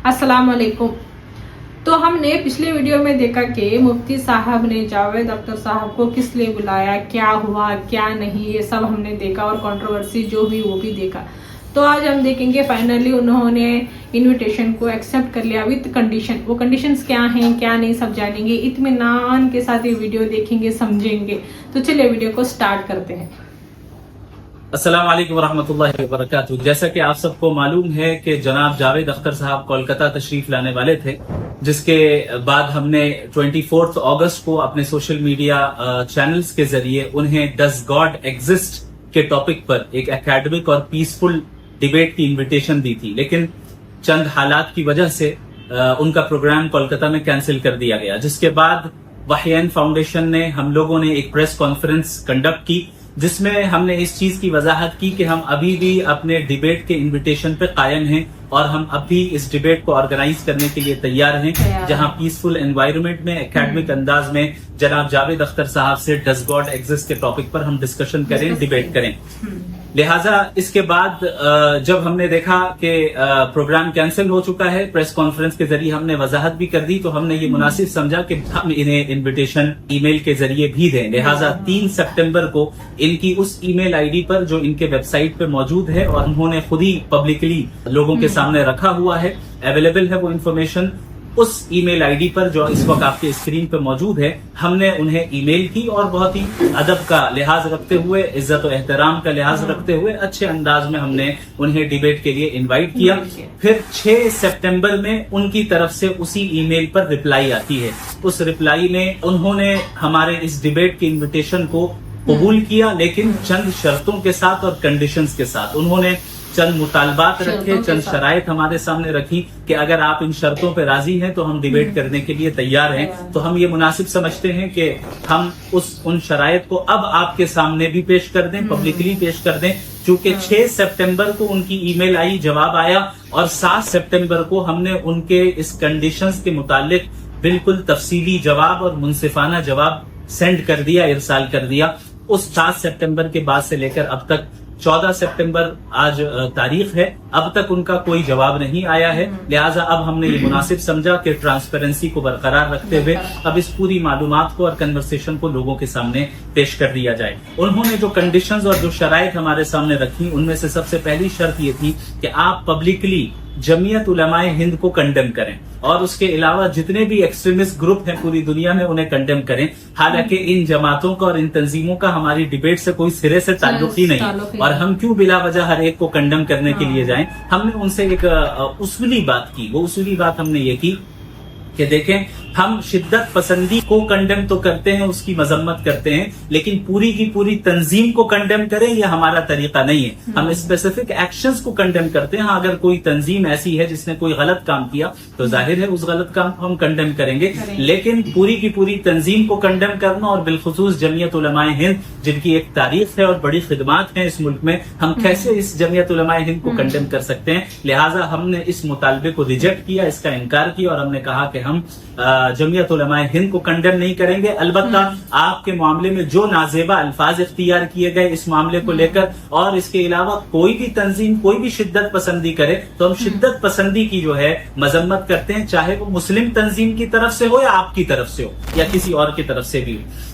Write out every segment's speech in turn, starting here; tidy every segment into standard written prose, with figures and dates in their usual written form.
अस्सलाम वालेकुम। तो हमने पिछले वीडियो में देखा कि मुफ्ती साहब ने जावेद अख्तर साहब को किस लिए बुलाया, क्या हुआ क्या नहीं, ये सब हमने देखा और कंट्रोवर्सी जो हुई वो भी देखा। तो आज हम देखेंगे फाइनली उन्होंने इनविटेशन को एक्सेप्ट कर लिया विद कंडीशन। वो कंडीशंस क्या हैं क्या नहीं सब जानेंगे, इत्मीनान के साथ ये वीडियो देखेंगे समझेंगे। तो चलिए वीडियो को स्टार्ट करते हैं। अस्सलाम वालेकुम वरहमतुल्लाहि वबरकातुहू। जैसा कि आप सबको मालूम है कि जनाब जावेद अख्तर साहब कोलकाता तशरीफ लाने वाले थे, जिसके बाद हमने 24 अगस्त को अपने सोशल मीडिया चैनल्स के जरिए उन्हें डज गॉड एग्जिस्ट के टॉपिक पर एक एकेडमिक और पीसफुल डिबेट की इनविटेशन दी थी, लेकिन चंद हालात की वजह से उनका प्रोग्राम कोलकाता में कैंसिल कर दिया गया। जिसके बाद वहयैन फाउंडेशन ने हम लोगों ने एक प्रेस कॉन्फ्रेंस कंडक्ट की, जिसमें हमने इस चीज की वजाहत की कि हम अभी भी अपने डिबेट के इनविटेशन पे कायम हैं और हम अभी इस डिबेट को ऑर्गेनाइज करने के लिए तैयार हैं, जहां पीसफुल एनवायरनमेंट में एकेडमिक अंदाज में जनाब जावेद अख्तर साहब से डज गॉड एग्जिस्ट के टॉपिक पर हम डिस्कशन करें, डिबेट करें। लिहाजा इसके बाद जब हमने देखा कि प्रोग्राम कैंसिल हो चुका है, प्रेस कॉन्फ्रेंस के जरिए हमने वजाहत भी कर दी, तो हमने ये मुनासिब समझा कि हम इन्हें इनविटेशन ईमेल के जरिए भी दें। लिहाजा 3 सितंबर को इनकी उस ईमेल आईडी पर जो इनके वेबसाइट पे मौजूद है और उन्होंने खुद ही पब्लिकली लोगों के सामने रखा हुआ है, अवेलेबल है वो इन्फॉर्मेशन, उस ईमेल आईडी पर जो इस वक्त आपके स्क्रीन पर मौजूद है, हमने उन्हें ईमेल की और बहुत ही अदब का लिहाज रखते हुए, इज्जत और एहतराम का लिहाज रखते हुए अच्छे अंदाज में हमने उन्हें डिबेट के लिए इनवाइट किया। फिर 6 सितंबर में उनकी तरफ से उसी ईमेल पर रिप्लाई आती है। उस रिप्लाई में उन्होंने हमारे इस डिबेट के इन्विटेशन को कबूल किया, लेकिन चंद शर्तों के साथ और कंडीशंस के साथ। उन्होंने चंद मुतालबात रखे, चंद शराइत हमारे सामने रखी कि अगर आप इन शर्तों पे राजी हैं तो हम डिबेट करने के लिए तैयार हैं। तो हम ये मुनासिब समझते हैं कि हम उन शराइत को अब आपके सामने भी पेश कर दें, पब्लिकली पेश कर दें। चूंकि 6 सितंबर को उनकी ईमेल आई, जवाब आया, और 7 सितंबर को हमने उनके इस कंडीशंस के मुतालिक बिल्कुल तफसीली जवाब और मुनसिफाना जवाब सेंड कर दिया, इरसाल कर दिया। उस 7 सितंबर के बाद से लेकर अब तक 14 सितंबर आज तारीख है, अब तक उनका कोई जवाब नहीं आया है। लिहाजा अब हमने ये मुनासिब समझा कि ट्रांसपेरेंसी को बरकरार रखते हुए अब इस पूरी मालूमात को और कन्वर्सेशन को लोगों के सामने पेश कर दिया जाए। उन्होंने जो कंडीशंस और जो शराइत हमारे सामने रखी, उनमें से सबसे पहली शर्त ये थी कि आप पब्लिकली जमीयत उलमाए हिंद को कंडेम करें और उसके अलावा जितने भी एक्सट्रीमिस्ट ग्रुप हैं पूरी दुनिया में उन्हें कंडेम करें। हालांकि इन जमातों का और इन तंजीमों का हमारी डिबेट से कोई सिरे से ताल्लुक ही नहीं, और हम क्यों बिला वजह हर एक को कंडेम करने के लिए जाएं। हमने उनसे एक उसूली बात की। वो उसूली बात हमने ये की कि देखें, हम शिद्दत पसंदी को कंडेम तो करते हैं, उसकी मजम्मत करते हैं, लेकिन पूरी की पूरी तंजीम को कंडेम करें ये हमारा तरीका नहीं है। हम स्पेसिफिक एक्शंस को कंडेम करते हैं। हाँ, अगर कोई तंजीम ऐसी है जिसने कोई गलत काम किया तो जाहिर है उस गलत काम को हम कंडेम करेंगे, लेकिन पूरी की पूरी तंजीम को कंडेम करना और बिलखुसूस जमीयत उलमाए हिंद, जिनकी एक तारीख है और बड़ी खिदमात है इस मुल्क में, हम कैसे इस जमीयत उलमाए हिंद को कंडेम कर सकते हैं। लिहाजा हमने इस मुतालबे को रिजेक्ट किया, इसका इनकार किया, और हमने कहा कि हम जमीयत उलमाए हिंद को कंडेम नहीं करेंगे। अलबत्ता आपके मामले में जो नाजेबा अल्फाज इख्तियार किए गए इस मामले को लेकर, और इसके अलावा कोई भी तंजीम कोई भी शिद्दत पसंदी करे तो हम शिद्दत पसंदी की जो है मजम्मत करते हैं, चाहे वो मुस्लिम तंजीम की तरफ से हो या आपकी तरफ से हो या किसी और की तरफ से भी हो।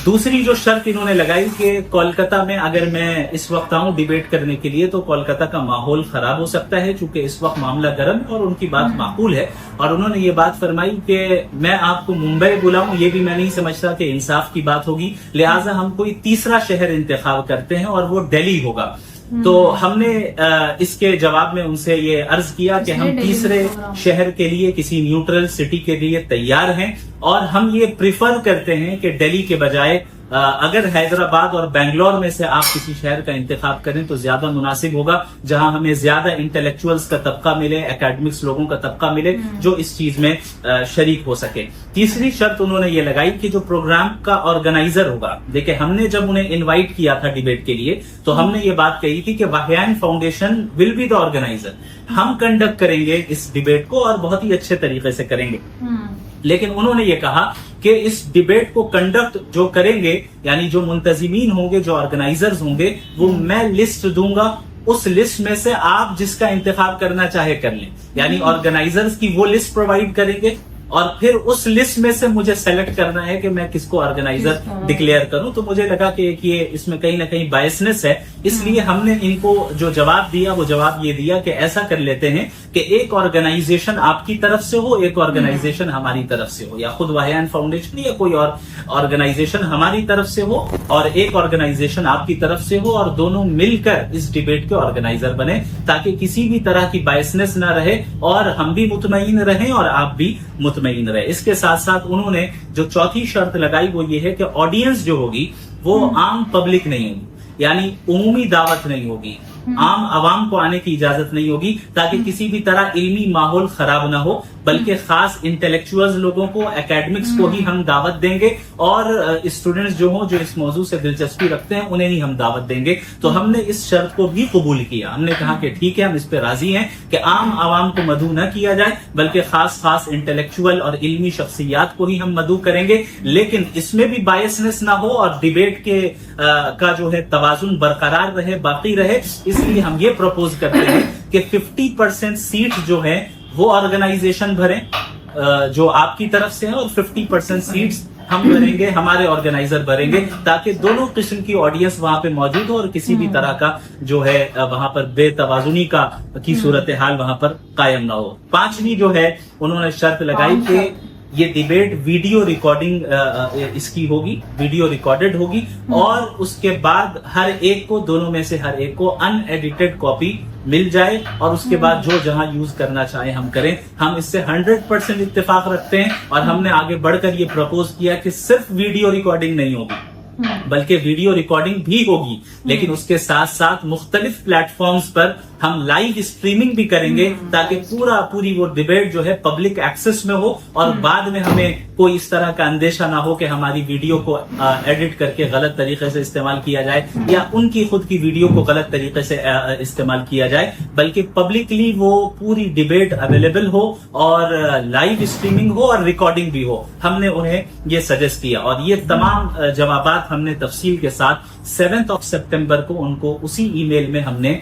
दूसरी जो शर्त इन्होंने लगाई कि कोलकाता में अगर मैं इस वक्त आऊं डिबेट करने के लिए तो कोलकाता का माहौल खराब हो सकता है, चूंकि इस वक्त मामला गर्म है, और उनकी बात माकूल है। और उन्होंने ये बात फरमाई कि मैं आपको मुंबई बुलाऊं, ये भी मैं नहीं समझता कि इंसाफ की बात होगी। लिहाजा हम कोई तीसरा शहर इंतखाब करते हैं और वो दिल्ली होगा। तो हमने इसके जवाब में उनसे ये अर्ज किया कि हम तीसरे शहर के लिए किसी न्यूट्रल सिटी के लिए तैयार हैं, और हम ये प्रिफर करते हैं कि दिल्ली के बजाय अगर हैदराबाद और बेंगलोर में से आप किसी शहर का इंतखाब करें तो ज्यादा मुनासिब होगा, जहां हमें ज्यादा इंटेलेक्चुअल्स का तबका मिले, एकेडमिक्स लोगों का तबका मिले जो इस चीज में शरीक हो सके। तीसरी शर्त उन्होंने ये लगाई कि जो प्रोग्राम का ऑर्गेनाइजर होगा, देखिए हमने जब उन्हें इन्वाइट किया था डिबेट के लिए तो हमने ये बात कही थी कि वहयैन foundation will be the organiser, हम कंडक्ट करेंगे इस डिबेट को और बहुत ही अच्छे तरीके से करेंगे। लेकिन उन्होंने ये कहा कि इस डिबेट को कंडक्ट जो करेंगे, यानी जो मुंतजिमीन होंगे, जो ऑर्गेनाइजर्स होंगे, वो मैं लिस्ट दूंगा اس لسٹ میں سے آپ جس کا انتخاب کرنا چاہے کر لیں. یعنی آرگنائزرز کی وہ لسٹ پرووائڈ کریں گے اور پھر اس لسٹ میں سے مجھے سلیکٹ کرنا ہے کہ میں کس کو آرگنائزر ڈکلیئر کروں. تو مجھے لگا کہ یہ اس میں کہیں نہ کہیں بائسنس ہے, اس لیے ہم نے ان کو جو جواب دیا وہ جواب یہ دیا کہ ایسا کر لیتے ہیں کہ ایک آرگنائزیشن آپ کی طرف سے ہو, ایک آرگنائزیشن ہماری طرف سے ہو, یا خود واہیان فاؤنڈیشن یا کوئی اور آرگنائزیشن ہماری طرف سے ہو اور ایک آرگنائزیشن آپ کی طرف سے ہو, اور دونوں مل کر اس ڈیبیٹ کے آرگنائزر بنے تاکہ کسی بھی طرح کی بائسنس نہ رہے اور ہم بھی مطمئن رہیں اور آپ بھی مطمئن رہے. اس کے ساتھ ساتھ انہوں نے جو چوتھی شرط لگائی وہ یہ ہے کہ آڈینس جو ہوگی وہ عام پبلک نہیں ہوگی, یعنی عمومی دعوت نہیں ہوگی, عام عوام کو آنے کی اجازت نہیں ہوگی تاکہ کسی بھی طرح علمی ماحول خراب نہ ہو, بلکہ خاص انٹلیکچوئلز لوگوں کو, اکیڈمکس کو ہی ہم دعوت دیں گے اور اسٹوڈنٹس جو ہوں جو اس موضوع سے دلچسپی رکھتے ہیں انہیں ہی ہم دعوت دیں گے. تو ہم نے اس شرط کو بھی قبول کیا. ہم نے کہا کہ ٹھیک ہے, ہم اس پہ راضی ہیں کہ عام عوام کو مدعو نہ کیا جائے بلکہ خاص انٹلیکچوئل اور علمی شخصیات کو ہی ہم مدعو کریں گے, لیکن اس میں بھی بائسنس نہ ہو اور ڈیبیٹ کے کا جو ہے توازن برقرار رہے, باقی رہے. اس لیے ہم یہ پروپوز کرتے ہیں کہ 50% سیٹ جو ہے وہ آرگنائزیشن بھریں جو آپ کی طرف سے ہے, اور 50% سیٹس ہم بھریں گے, ہمارے آرگنائزر بھریں گے, تاکہ دونوں قسم کی آڈینس وہاں پہ موجود ہو اور کسی بھی طرح کا جو ہے وہاں پر بے توازنی کی صورتحال وہاں پر قائم نہ ہو. پانچویں جو ہے انہوں نے شرط لگائی کہ یہ ڈیبیٹ ویڈیو ریکارڈنگ اس کی ہوگی, ویڈیو ریکارڈڈ ہوگی, اور اس کے بعد ہر ایک کو, دونوں میں سے ہر ایک کو ان ایڈیٹڈ کاپی مل جائے, اور اس کے بعد جو جہاں یوز کرنا چاہے ہم کریں. ہم اس سے 100% اتفاق رکھتے ہیں, اور ہم نے آگے بڑھ کر یہ پروپوز کیا کہ صرف ویڈیو ریکارڈنگ نہیں ہوگی بلکہ ویڈیو ریکارڈنگ بھی ہوگی, لیکن اس کے ساتھ ساتھ مختلف پلیٹ فارمز پر ہم لائیو اسٹریمنگ بھی کریں گے تاکہ پوری وہ ڈیبیٹ جو ہے پبلک ایکسس میں ہو, اور بعد میں ہمیں کوئی اس طرح کا اندیشہ نہ ہو کہ ہماری ویڈیو کو ایڈٹ کر کے غلط طریقے سے استعمال کیا جائے یا ان کی خود کی ویڈیو کو غلط طریقے سے استعمال کیا جائے, بلکہ پبلکلی وہ پوری ڈیبیٹ اویلیبل ہو اور لائیو اسٹریمنگ ہو اور ریکارڈنگ بھی ہو. ہم نے انہیں یہ سجیسٹ کیا, اور یہ تمام جوابات ہم نے تفصیل کے ساتھ 7 سپٹمبر کو ان کو اسی ای میل میں ہم نے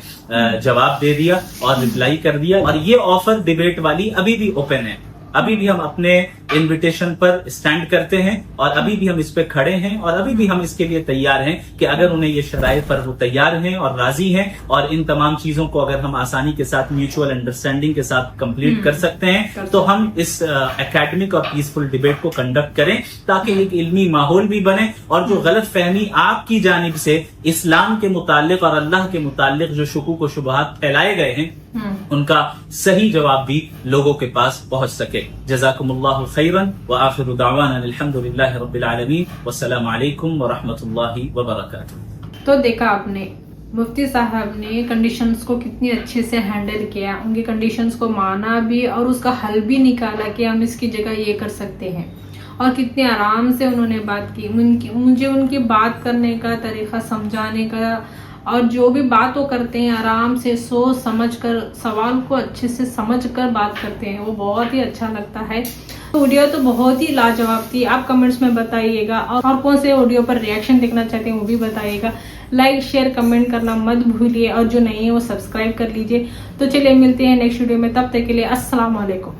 جواب دے دیا اور ریپلائی کر دیا. اور یہ آفر ڈیبیٹ والی ابھی بھی اوپن ہے, ابھی بھی ہم اپنے انویٹیشن پر اسٹینڈ کرتے ہیں اور ابھی بھی ہم اس پہ کھڑے ہیں, اور ابھی بھی ہم اس کے لیے تیار ہیں کہ اگر انہیں یہ شرائط پر وہ تیار ہیں اور راضی ہیں اور ان تمام چیزوں کو اگر ہم آسانی کے ساتھ میوچل انڈرسٹینڈنگ کے ساتھ کمپلیٹ کر سکتے ہیں تو ہم اس اکیڈمک اور پیسفل ڈیبیٹ کو کنڈکٹ کریں تاکہ ایک علمی ماحول بھی بنے, اور جو غلط فہمی آپ کی جانب سے اسلام کے متعلق اور اللہ کے متعلق جو شکوک و شبہات پھیلائے گئے ہیں ان کا صحیح جواب بھی لوگوں کے پاس پہنچ سکے. جزاکم اللہ خیرا وآخر دعوانا الحمدللہ رب العالمین والسلام علیکم ورحمۃ اللہ وبرکاتہ. تو دیکھا آپ نے مفتی صاحب نے کنڈیشنز کو کتنی اچھے سے ہینڈل کیا, ان کی کنڈیشنز کو مانا بھی اور اس کا حل بھی نکالا کہ ہم اس کی جگہ یہ کر سکتے ہیں, اور کتنے آرام سے انہوں نے بات کی. مجھے ان کی بات کرنے کا طریقہ, سمجھانے کا, اور جو بھی بات وہ کرتے ہیں آرام سے سوچ سمجھ کر, سوال کو اچھے سے سمجھ کر بات کرتے ہیں, وہ بہت ہی اچھا لگتا ہے. ویڈیو تو بہت ہی لاجواب تھی. آپ کمنٹس میں بتائیے گا, اور کون سے ویڈیو پر ریئیکشن دیکھنا چاہتے ہیں وہ بھی بتائیے گا. لائک شیئر کمنٹ کرنا مت بھولیے, اور جو نہیں ہے وہ سبسکرائب کر لیجئے. تو چلیے ملتے ہیں نیکسٹ ویڈیو میں, تب تک کے لیے السلام علیکم.